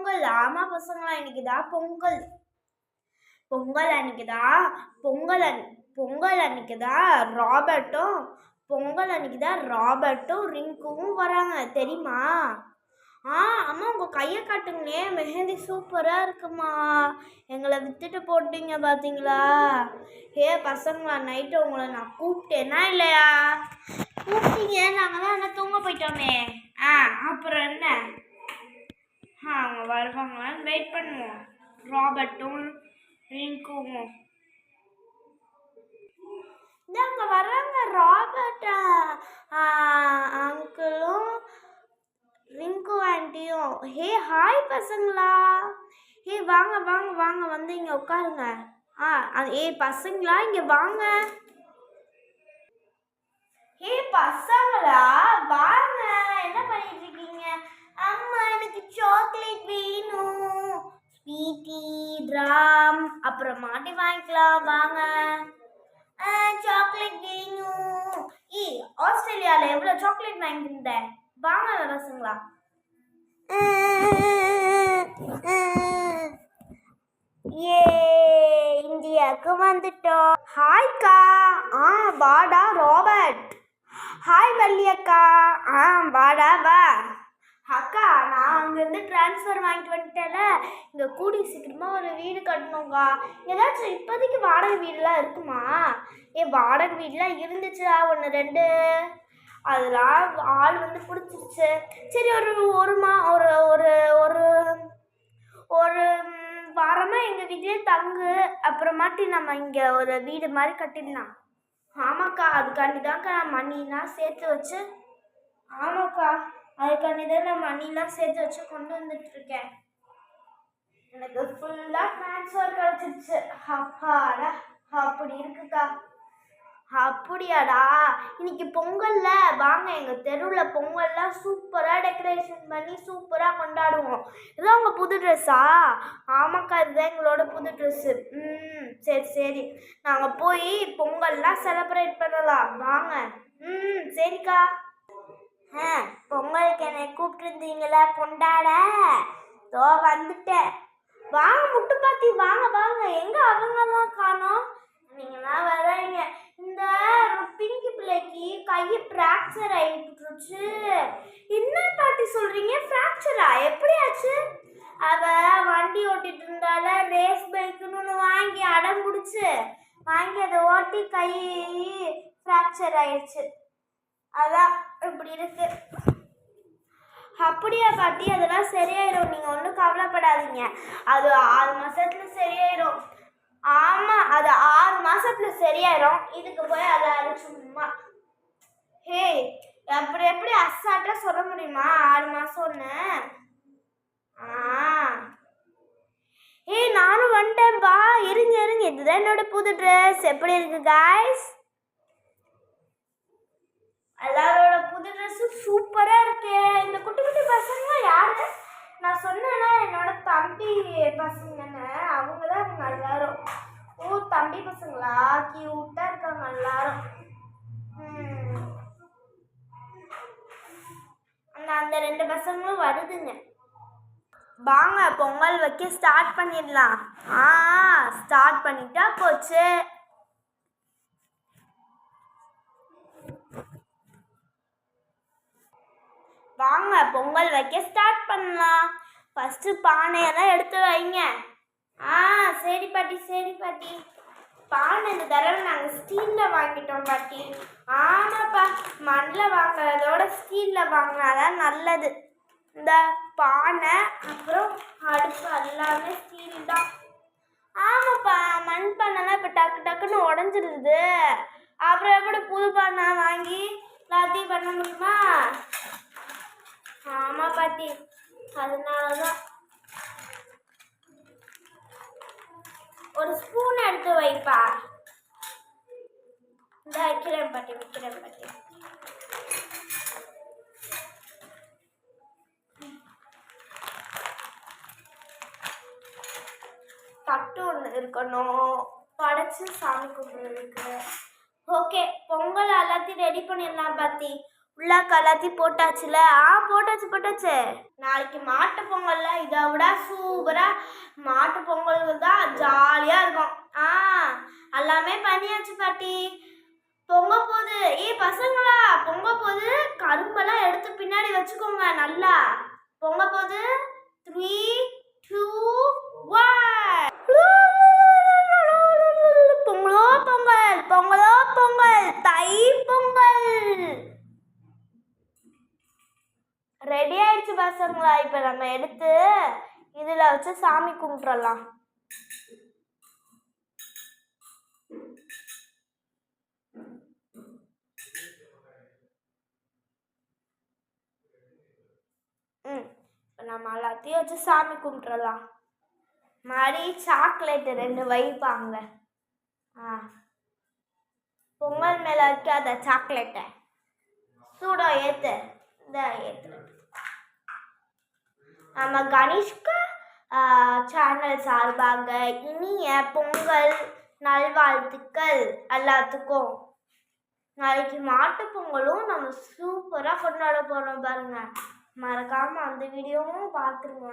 பொங்கல். ஆமா பசங்களா, இன்னைக்குதான் பொங்கல். பொங்கல் அன்னைக்குதான் பொங்கல் அன்னைக்குதான் ராபர்ட்டும் ரிங்குவும் வராங்க தெரியுமா? அம்மா உங்க கையை காட்டுங்களே, மெஹந்தி சூப்பரா இருக்குமா. எங்களை விட்டுட்டு போட்டீங்க பாத்தீங்களா? பசங்களா, நைட்டு உங்களை நான் கூப்பிட்டேனா இல்லையா? கூப்பிட்டீங்க, நாங்க தான் என்ன தூங்க போயிட்டோமே. அப்புறம் என்ன? அவங்க வருவாங்களான்னு வெயிட் பண்ணுவோம். ராபர்ட்டும் ரிங்குவும் இந்தாங்க வர்றாங்க. ராபர்ட் அங்கிளும் ரிங்கு ஆண்டியும். ஹாய் பசங்களா. வாங்க வாங்க வாங்க, வந்து இங்க உட்காருங்க. பசங்களா இங்க வாங்க. பசங்களா வாங்க, என்ன பண்ணிட்டு இருக்கீங்க? அம்மா எனக்கு சாக்லேட் வேணும். ஸ்வீட்டி டிராம் அப்புறம் மாட்டி வாங்கிக்கலாம் வாங்க. சாக்லேட் வேணும். ஆஸ்திரேலியால எவ்வளவு சாக்லேட் வாங்கியிருந்தேன். வாங்க பசங்களா. இந்தியாவுக்கு வந்துட்டோம். ஹாய்க்கா. வாடா ராபர்ட். ஹாய் வள்ளி அக்கா. வாடா வா. அக்கா, நான் அங்கேருந்து ட்ரான்ஸ்ஃபர் வாங்கிட்டு வந்துட்டேன்ல, இங்கே கூடி சீக்கிரமாக ஒரு வீடு கட்டணுங்க்கா. ஏதாச்சும் இப்போதைக்கு வாடகை வீடுலாம் இருக்குமா? வாடகை வீடுலாம் இருந்துச்சுடா 1-2. அதெல்லாம் ஆள் வந்து பிடிச்சிருச்சு. சரி, ஒரு வாரமாக எங்கள் வீட்டிலே தங்கு, அப்புறமாட்டி நம்ம இங்கே ஒரு வீடு மாதிரி கட்டிடலாம். ஆமாக்கா, அதுக்காண்டி தான்க்கா நான் மணிலாம் சேர்த்து வச்சு. ஆமாக்கா, அதுக்காண்டி தான் நான் மணிலாம் சேர்த்து வச்சு கொண்டு வந்துட்டு இருக்கேன். எனக்கு ஃபுல்லாக ட்ரான்ஸ்ஃபர் கிடச்சிருச்சு. அப்பாடா, அப்படி இருக்குக்கா. அப்படியாடா, இன்னைக்கு பொங்கல்ல வாங்க, எங்கள் தெருவில் பொங்கல்லாம் சூப்பராக டெக்கரேஷன் பண்ணி சூப்பராக கொண்டாடுவோம். இதுதான் உங்கள் புது ட்ரெஸ்ஸா? ஆமாக்கா, இதுதான் எங்களோட புது ட்ரெஸ்ஸு. சரி சரி, நாங்கள் போய் பொங்கல்லாம் செலிப்ரேட் பண்ணலாம் வாங்க. சரிக்கா. பொங்கலுக்கு என்னை கூப்பிட்டுருந்தீங்களா கொண்டாட? தோ வந்துட்டேன். வாங்க முட்டு பாத்தி, வாங்க வாங்க. எங்க அவங்கெல்லாம் காணோம்? நீங்களாம் வரீங்க. இந்த பிங்கி பிள்ளைக்கு கையை ஃப்ராக்சர் ஆயிட்டுருச்சு. என்ன பாட்டி சொல்றீங்க? ஃப்ராக்சரா? எப்படி ஆச்சு? அவ வண்டி ஓட்டிட்டு இருந்தால, ரேஸ் பைக்குன்னு ஒன்று வாங்கி அடம் பிடிச்சு வாங்கி அதை ஓட்டி கை ஃப்ராக்சர் ஆயிடுச்சு. அதான் இப்படி இருக்கு. அப்படியா பாட்டி? அதெல்லாம் சரியாயிரும், நீங்க ஒன்றும் கவலைப்படாதீங்க. அது 6 மாசத்துல சரியாயிரும். ஆமா, அது 6 மாசத்துல சரியாயிரும். இதுக்கு போய் அதை சும்மா அப்படி எப்படி அசால்ட்டா சொல்ல முடியுமா 6 மாசம்னு? நானும் வந்துட்டேன் பா. இருங்க இருங்க, இதுதான் என்னோட புது ட்ரெஸ். எப்படி இருக்கு காய்ஸ்? எல்லாரோட புது ட்ரெஸ்ஸும் சூப்பரா இருக்கு. இந்த குட்டி குட்டி பசங்க யாரு? நான் சொன்னேன்னா என்னோட தம்பி பசங்கன்னு. அவங்க தான் இவங்க எல்லாரும். தம்பி பசங்களா? கியூட்டா இருக்காங்க எல்லாரும். அந்த 2 பசங்களும் வருதுங்க. வாங்க பொங்கல் வைக்க ஸ்டார்ட் பண்ணிடலாம். ஸ்டார்ட் பண்ணிட்டா போச்சு. வாங்க பொங்கல் வைக்க ஸ்டார்ட் பண்ணலாம். ஃபர்ஸ்ட் பானையெல்லாம் எடுத்து வைங்க. சரி பாட்டி சரி பாட்டி. பானை இந்த தடவை நாங்கள் ஸ்டீலில் வாங்கிட்டோம் பாட்டி. ஆமாப்பா, மண்ணில் வாங்குறதோட ஸ்டீலில் வாங்கினாதான் நல்லது. இந்த பானை அப்புறம் அடுப்பு எல்லாமே ஸ்டீல் தான். ஆமாப்பா, மண் பானைலாம் இப்போ டக்கு டக்குன்னு உடஞ்சிருது. அப்புறம் எப்படி புது பானை வாங்கி எல்லாத்தையும் பண்ண முடியுமா? ஆமா பாட்டி, அதனாலதான். ஒரு ஸ்பூன் எடுத்து வைப்பா. இந்த வைக்கிறேன் பாட்டி, வைக்கிறேன் பாட்டி. தட்டு ஒன்று இருக்கணும், படைச்சு சாமி கும்பிடுறதுக்கு. ஓகே, பொங்கல் எல்லாத்தையும் ரெடி பண்ணிடலாம் பாத்தி. உள்ளாக்க எல்லாத்தையும் போட்டாச்சுல? போட்டாச்சு. நாளைக்கு மாட்டு பொங்கல்ல இதை விட சூப்பரா மாட்டு பொங்கலுக்கு தான் ஜாலியா இருக்கும். எல்லாமே பண்ணியாச்சு பாட்டி. பொங்க போது பசங்களா, பொங்க போது கரும்பெல்லாம் எடுத்து பின்னாடி வச்சுக்கோங்க. நல்லா பொங்க போது 3, 2, 1. பொங்கலோ பொங்கல், பொங்கலோ பொங்கல், தை பொங்கல். ரெடி ஆயிடுச்சு பசங்களா. இப்ப நம்ம எடுத்து இதுல வச்சு சாமி கும்பிட்டுறலாம். நம்ம எல்லாத்தையும் வச்சு சாமி கும்பிட்டுறலாம். மாதிரி சாக்லேட்டு 2 வைப்பாங்க. பொங்கல் மேல வைக்காத சாக்லேட்டை சூடா ஏத்து. நம்ம கணேஷ்க்கு சேனல் சார்பாக இனிய பொங்கல் நல்வாழ்த்துக்கள் எல்லாத்துக்கும். நாளைக்கு மாட்டு பொங்கலும் நம்ம சூப்பரா கொண்டாட போறோம் பாருங்க. மறக்காம அந்த வீடியோவும் பார்த்துருங்க.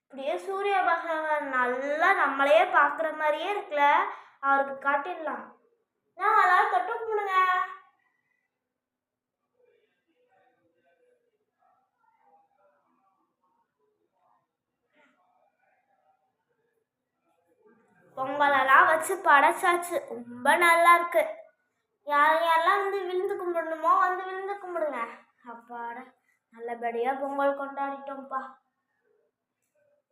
அப்படியே சூரிய பகவான் நல்லா நம்மளையே பார்க்குற மாதிரியே இருக்குல்ல, அவருக்கு காட்டிடலாம். எல்லாரும் தொட்டு கும்பிடுங்க. பொங்கலெல்லாம் வச்சு படைச்சாச்சு. ரொம்ப நல்லா இருக்கு. யாரெல்லாம் விழுந்து கும்பிடணுமோ விழுந்து கும்பிடுங்க. அப்பாட நல்லபடியா பொங்கல் கொண்டாடிட்டோம்ப்பா.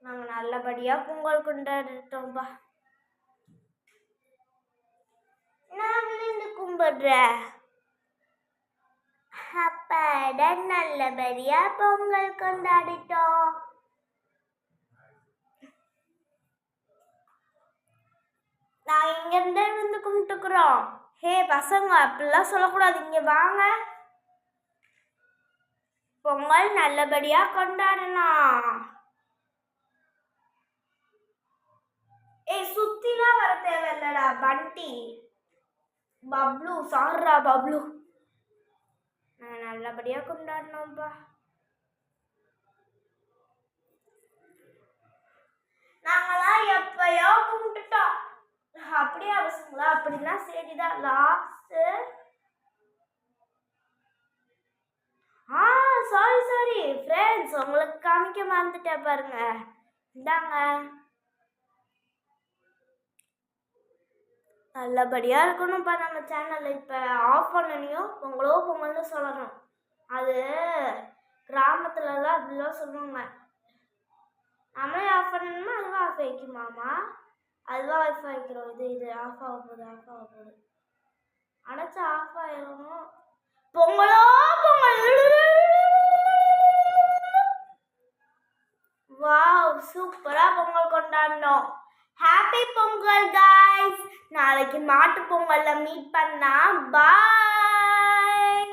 நாங்க நல்லபடியா பொங்கல் கொண்டாடிட்டோம்ப்பா. நான் விழுந்து கும்பிடுறேன். அப்பாட நல்லபடியா பொங்கல் கொண்டாடிட்டோம். நான் இங்க இருந்தே விழுந்து கும்பிட்டுக்கிறோம். பசங்க அப்படிலாம் சொல்லக்கூடாது. இங்க வாங்க. பொங்கல் நல்லபடியா கொண்டாடணும். சுத்திலாம் வர தேவையில்லடா பண்டி. பப்ளு சார்ரா பப்ளு. நான் நல்லபடியா கொண்டாடணும்பா. நாங்களாம் எப்பயோ கும்பிட்டுட்டோம். அப்படியே அவசங்களா? அப்படிலாம் சரிதான். லாஸ்ட் சாரி ஃப்ரெண்ட்ஸ், உங்களுக்கு காமிக்க மறந்துட்டேன் பாருங்க. இந்தாங்க. நல்லபடியா இருக்கணும்ப்பா நம்ம சேனல். இப்ப ஆஃப் பண்ணனையும் பொங்கலோ பொங்கல்னு சொல்லணும். அது கிராமத்துலலாம் அப்படிலாம் சொல்லுவாங்க. நம்மளே ஆஃப் பண்ணணுமா அதுவா ஆஃப் வைக்குமாமா? அதுவா ஆஃப் வைக்கிறோம். இது ஆஃப் ஆக போகுது. அடைச்சா ஆஃப் ஆயிரும். பொங்கலோ பொங்கல். வாவ், சூப்பரா பொங்கல் கொண்டாடணும். Happy Pongal guys. நாளைக்கு மாட்டு பொங்கல்ல மீட் பண்ணலாம். பாய்.